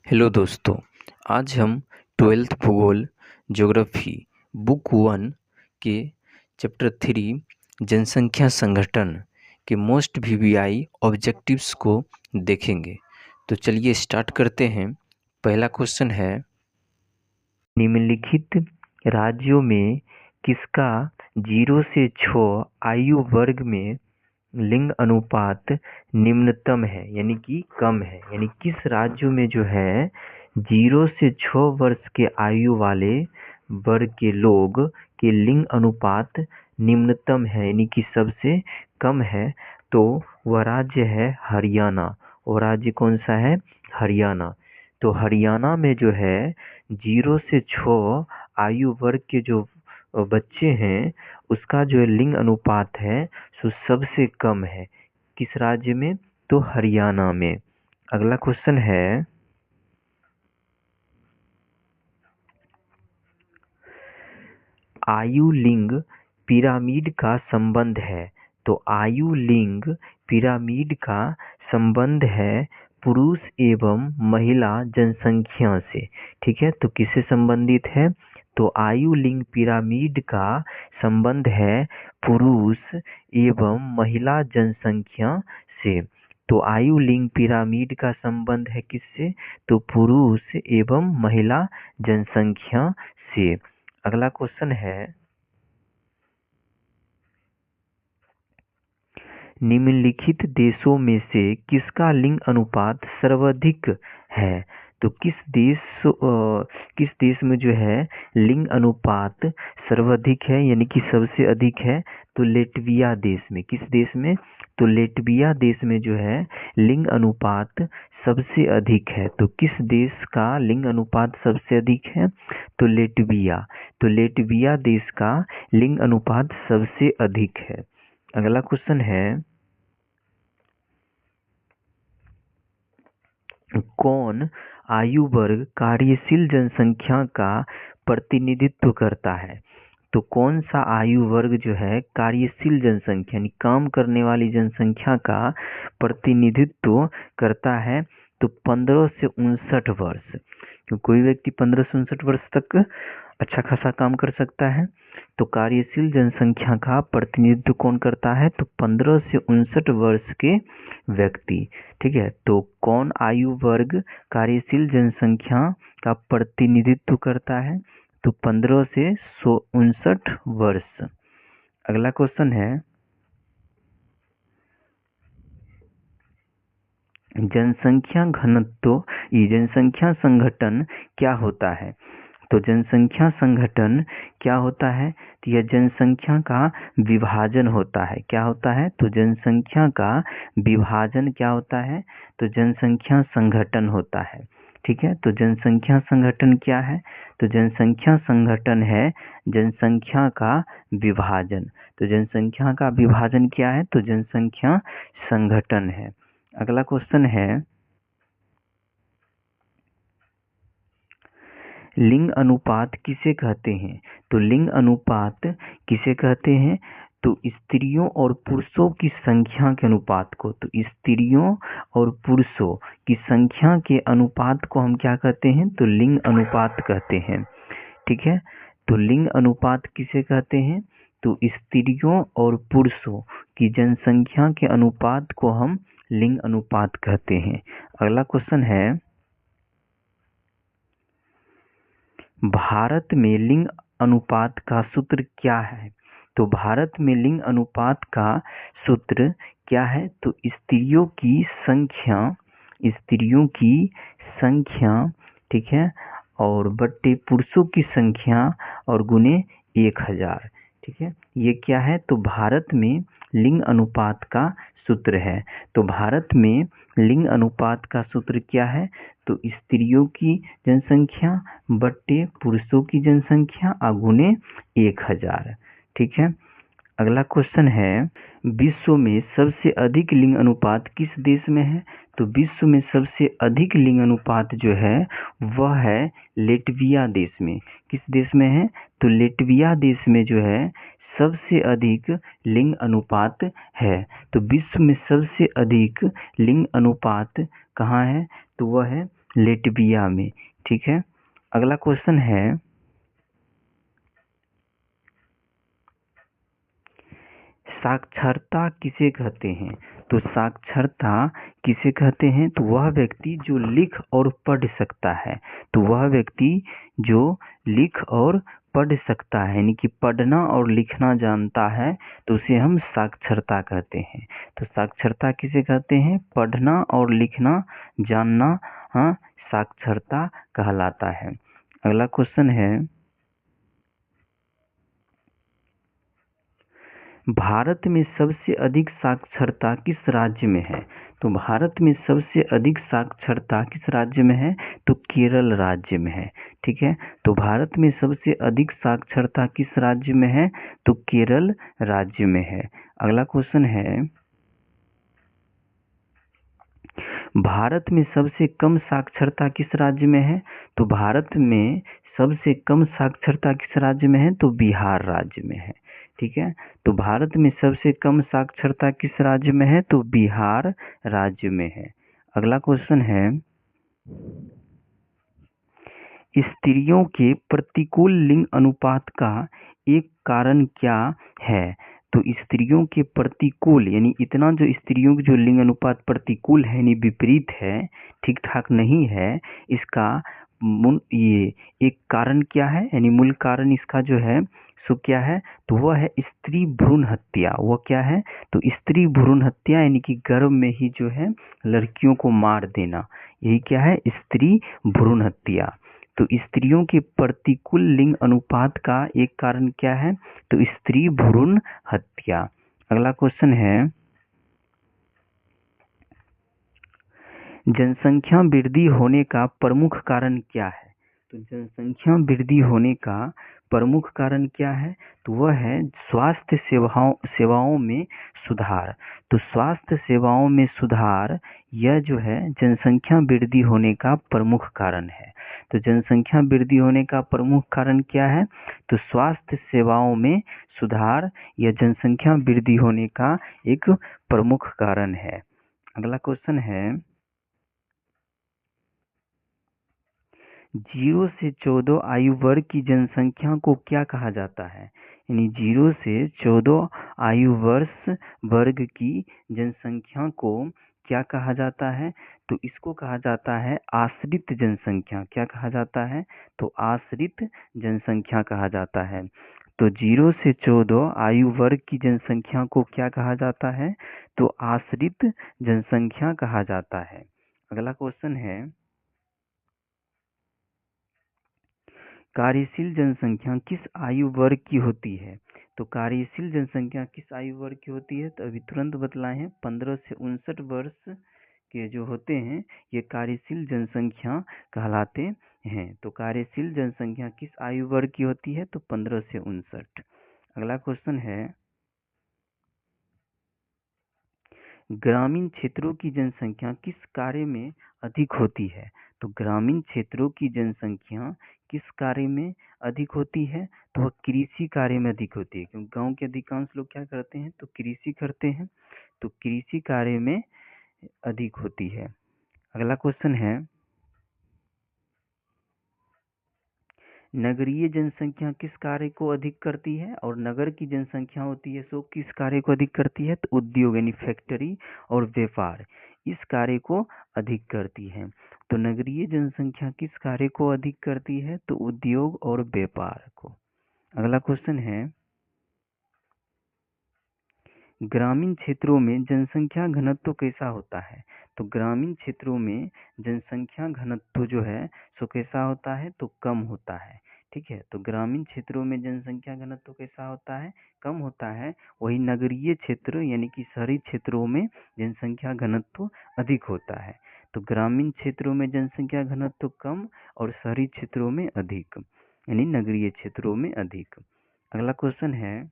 Hello दोस्तों। आज हम ट्वेल्थ भूगोल ज्योग्राफी बुक 1 के चैप्टर 3 जनसंख्या संगठन के मोस्ट वीवीआई ऑब्जेक्टिव्स को देखेंगे। तो चलिए स्टार्ट करते हैं। पहला क्वेश्चन है, निम्नलिखित राज्यों में किसका 0 से 6 आयु वर्ग में लिंग अनुपात निम्नतम है यानी कि कम है। यानी किस राज्य में जो है 0 से 6 वर्ष के आयु वाले वर्ग के लोग के लिंग अनुपात निम्नतम है यानी कि सबसे कम है, तो वह राज्य है हरियाणा। वो राज्य कौन सा है? हरियाणा। तो हरियाणा में जो है 0 से 6 आयु वर्ग के जो बच्चे हैं उसका जो लिंग अनुपात है सो सबसे कम है। किस राज्य में? तो हरियाणा में। अगला क्वेश्चन है, आयु लिंग पिरामिड का संबंध है। तो आयु लिंग पिरामिड का संबंध है पुरुष एवं महिला जनसंख्या से। ठीक है, तो किससे संबंधित है? तो आयु लिंग पिरामिड का संबंध है पुरुष एवं महिला जनसंख्या से। तो आयु लिंग पिरामिड का संबंध है किससे? तो पुरुष एवं महिला जनसंख्या से। अगला क्वेश्चन है, निम्नलिखित देशों में से किसका लिंग अनुपात सर्वाधिक है? तो किस देश में जो है लिंग अनुपात सर्वाधिक है यानी कि सबसे अधिक है? तो लेटविया देश में। किस देश में? तो लेटविया देश में जो है लिंग अनुपात सबसे अधिक है। तो किस देश का लिंग अनुपात सबसे अधिक है? तो लेटविया। तो लेटविया देश का लिंग अनुपात सबसे अधिक है। अगला क्वेश्चन है, कौन आयु वर्ग कार्यशील जनसंख्या का प्रतिनिधित्व करता है? तो कौन सा आयु वर्ग जो है कार्यशील जनसंख्या यानी काम करने वाली जनसंख्या का प्रतिनिधित्व करता है? तो 15 से 59 वर्ष। तो कोई व्यक्ति 15 से 59 वर्ष तक अच्छा खासा काम कर सकता है। तो कार्यशील जनसंख्या का प्रतिनिधित्व कौन करता है? तो 15 से 59 वर्ष के व्यक्ति। ठीक है, तो कौन आयु वर्ग कार्यशील जनसंख्या का प्रतिनिधित्व करता है? तो 15 से 59 वर्ष। अगला क्वेश्चन है, जनसंख्या घनत्व जनसंख्या संगठन क्या होता है? तो जनसंख्या संगठन क्या होता है? तो यह जनसंख्या का विभाजन होता है। क्या होता है? तो जनसंख्या का विभाजन क्या होता है? तो जनसंख्या संगठन होता है। ठीक है, तो जनसंख्या संगठन क्या है? तो जनसंख्या संगठन है जनसंख्या का विभाजन। तो जनसंख्या का विभाजन क्या है? तो जनसंख्या संगठन है। अगला क्वेश्चन है, लिंग अनुपात किसे कहते हैं? तो लिंग अनुपात किसे कहते हैं? तो स्त्रियों और पुरुषों की संख्या के अनुपात को। तो स्त्रियों और पुरुषों की संख्या के अनुपात को हम क्या कहते हैं? तो लिंग अनुपात कहते हैं। ठीक है, तो लिंग अनुपात किसे कहते हैं? तो स्त्रियों और पुरुषों की जनसंख्या के अनुपात को हम लिंग अनुपात कहते हैं। अगला क्वेश्चन है, भारत में लिंग अनुपात का सूत्र क्या है? तो भारत में लिंग अनुपात का सूत्र क्या है? तो स्त्रियों की संख्या, ठीक है, और बट्टे पुरुषों की संख्या और गुने 1000। ठीक है, ये क्या है? तो भारत में लिंग अनुपात का सूत्र है। तो भारत में लिंग अनुपात का सूत्र क्या है? तो स्त्रियों की जनसंख्या बट्टे पुरुषों की जनसंख्या गुने 1000। ठीक है, अगला क्वेश्चन है, विश्व में सबसे अधिक लिंग अनुपात किस देश में है? तो विश्व में सबसे अधिक लिंग अनुपात जो है वह है लेटविया देश में। किस देश में है? तो लेटविया देश में जो है सबसे अधिक लिंग अनुपात है। तो विश्व में सबसे अधिक लिंग अनुपात कहाँ है? तो वह है लेटविया में। ठीक है, अगला क्वेश्चन है, साक्षरता किसे कहते हैं? तो साक्षरता किसे कहते हैं? तो वह व्यक्ति जो लिख और पढ़ सकता है। तो वह व्यक्ति जो लिख और पढ़ सकता है, यानी कि पढ़ना और लिखना जानता है, तो उसे हम साक्षरता कहते हैं। तो साक्षरता किसे कहते हैं? पढ़ना और लिखना जानना, हाँ, साक्षरता कहलाता है। अगला क्वेश्चन है, भारत में सबसे अधिक साक्षरता किस राज्य में है? तो भारत में सबसे अधिक साक्षरता किस राज्य में है? तो केरल राज्य में है। ठीक है, तो भारत में सबसे अधिक साक्षरता किस राज्य में है? तो केरल राज्य में है। अगला क्वेश्चन है, भारत में सबसे कम साक्षरता किस राज्य में है? तो भारत में सबसे कम साक्षरता किस राज्य में है? तो बिहार राज्य में है। ठीक है, तो भारत में सबसे कम साक्षरता किस राज्य में है? तो बिहार राज्य में है। अगला क्वेश्चन है, स्त्रियों के प्रतिकूल लिंग अनुपात का एक कारण क्या है? तो स्त्रियों के प्रतिकूल, यानी इतना जो स्त्रियों के जो लिंग अनुपात प्रतिकूल है, यानी विपरीत है, ठीक ठाक नहीं है, इसका ये एक कारण क्या है? यानी मूल कारण इसका जो है सो क्या है? तो वह है स्त्री भ्रूण हत्या। वह क्या है? तो स्त्री भ्रूण हत्या, यानी कि गर्भ में ही जो है लड़कियों को मार देना, यही क्या है? स्त्री भ्रूण हत्या। तो स्त्रियों के प्रतिकूल लिंग अनुपात का एक कारण क्या है? तो स्त्री भ्रूण हत्या। अगला क्वेश्चन है, जनसंख्या वृद्धि होने का प्रमुख कारण क्या है? तो जनसंख्या वृद्धि होने का प्रमुख कारण क्या है? तो वह है स्वास्थ्य सेवाओं में सुधार। तो स्वास्थ्य सेवाओं में सुधार, यह जो है जनसंख्या वृद्धि होने का प्रमुख कारण है। तो जनसंख्या वृद्धि होने का प्रमुख कारण क्या है? तो स्वास्थ्य सेवाओं में सुधार, यह जनसंख्या वृद्धि होने का एक प्रमुख कारण है। अगला क्वेश्चन है, 0 से 14 आयु वर्ग की जनसंख्या को क्या कहा जाता है? यानी 0 से 14 आयु वर्ग की जनसंख्या को क्या कहा जाता है? तो इसको कहा जाता है आश्रित जनसंख्या। क्या कहा जाता है? तो आश्रित जनसंख्या कहा जाता है। तो 0 से 14 आयु वर्ग की जनसंख्या को क्या कहा जाता है? तो आश्रित जनसंख्या कहा जाता है। अगला क्वेश्चन है, कार्यशील जनसंख्या किस आयु वर्ग की होती है? तो कार्यशील जनसंख्या किस आयु वर्ग की होती है? तो अभी तुरंत बतलाए हैं, 15 से 59 वर्ष के जो होते हैं ये कार्यशील जनसंख्या कहलाते हैं। तो कार्यशील जनसंख्या किस आयु वर्ग की होती है? तो 15 से 59। अगला क्वेश्चन है, ग्रामीण क्षेत्रों की जनसंख्या किस कार्य में अधिक होती है? तो ग्रामीण क्षेत्रों की जनसंख्या किस कार्य में अधिक होती है? तो वह कृषि कार्य में अधिक होती है, क्योंकि गांव के अधिकांश लोग क्या करते हैं? तो कृषि करते हैं। तो कृषि कार्य में अधिक होती है। अगला क्वेश्चन है, नगरीय जनसंख्या किस कार्य को अधिक करती है? और नगर की जनसंख्या होती है सो किस कार्य को अधिक करती है? तो उद्योग, यानी फैक्ट्री और व्यापार, इस कार्य को अधिक करती है। तो नगरीय जनसंख्या किस कार्य को अधिक करती है? तो उद्योग और व्यापार को। अगला क्वेश्चन है, ग्रामीण क्षेत्रों में जनसंख्या घनत्व कैसा होता है? तो ग्रामीण क्षेत्रों में जनसंख्या घनत्व जो है सो कैसा होता है? तो कम होता है। ठीक है, तो ग्रामीण क्षेत्रों में जनसंख्या घनत्व कैसा होता है? कम होता है। वही नगरीय क्षेत्र यानी कि शहरी क्षेत्रों में जनसंख्या घनत्व अधिक होता है। तो ग्रामीण क्षेत्रों में जनसंख्या घनत्व कम और शहरी क्षेत्रों में अधिक, यानी नगरीय क्षेत्रों में अधिक। अगला क्वेश्चन है,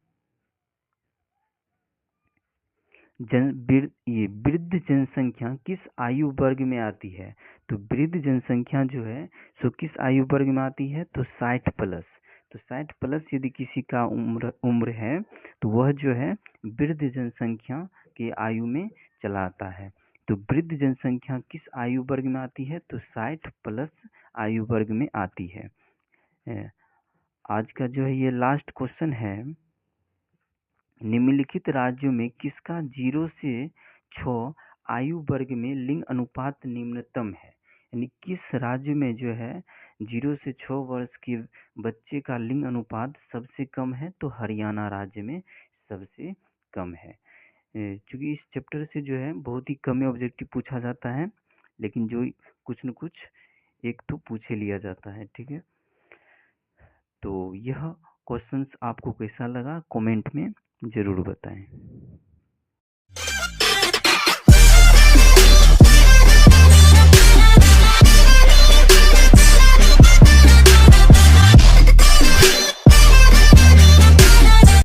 ये वृद्ध जनसंख्या किस आयु वर्ग में आती है? तो वृद्ध जनसंख्या जो है सो किस आयु वर्ग में आती है? तो 60 प्लस। तो 60 प्लस यदि किसी का उम्र है तो वह जो है वृद्ध जनसंख्या के आयु में चला आता है। तो वृद्ध जनसंख्या किस आयु वर्ग में आती है? तो 60 प्लस आयु वर्ग में आती है। आज का जो है ये लास्ट क्वेश्चन है, निम्नलिखित राज्यों में किसका 0 से 6 आयु वर्ग में लिंग अनुपात निम्नतम है? यानी किस राज्य में जो है 0 से 6 वर्ष के बच्चे का लिंग अनुपात सबसे कम है? तो हरियाणा राज्य में सबसे कम है। चूंकि इस चैप्टर से जो है बहुत ही कम ऑब्जेक्टिव पूछा जाता है, लेकिन जो कुछ न कुछ एक तो पूछे लिया जाता है। ठीक है, तो यह क्वेश्चंस आपको कैसा लगा कमेंट में जरूर बताएं।